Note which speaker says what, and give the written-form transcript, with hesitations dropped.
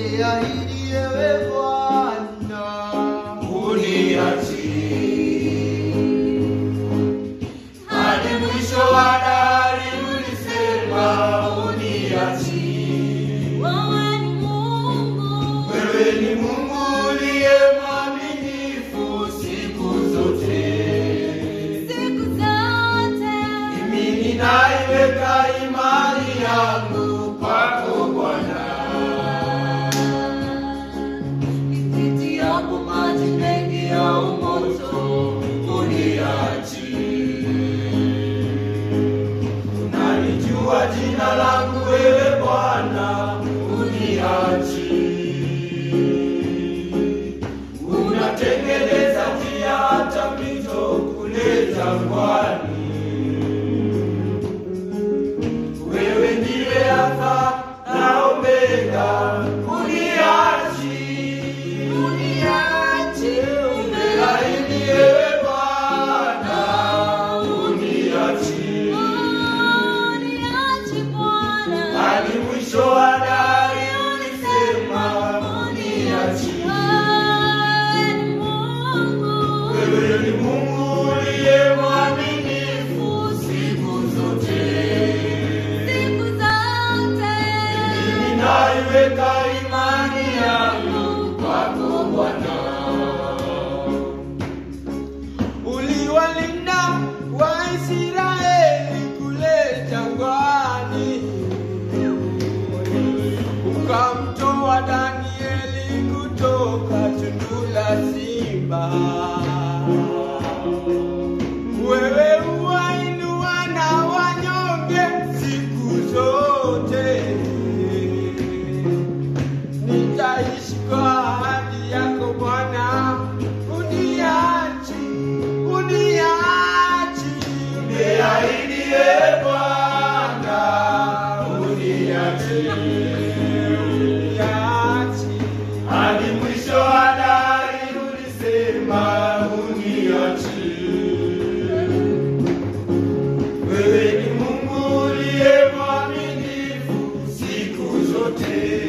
Speaker 1: umeahidi ewe Bwana,
Speaker 2: uniachi hadi mwisho wa dahari, ulisema uniachi. Wewe ni Mungu uliye mwaminifu siku zote. Mimi ninaiweka imani yangu kwako Bwana. Nipitiapo maji mengi ya moto, uniachi. Unanijua jina langu wewe Bwana, uniachi. Unatengeneza njia hata mito kule jangwani. Wewe ndiwe Alfa na Omega, uniachi. Umeahidi ewe Bwana, uniachi. Hadi mwisho wa dahari, ulisema uniachi. Wewe ni Mungu uliye mwaminifu siku zote. Mimi ninaiweka imani yangu kwako Bwana.
Speaker 1: uliwalinda Waisraeli kule jangwani, ukamtoa Danieli kutoka tundu la simba. Wewe huwainua na wanyonge siku zote. Nitaishi kwa ahadi yako Bwana, uniachi.
Speaker 2: Umeahidi ewe Bwana, uniachi. Hadi mwisho wa dahari, ulisema uniachi. Wewe ni Mungu uliye mwaminifu siku zote.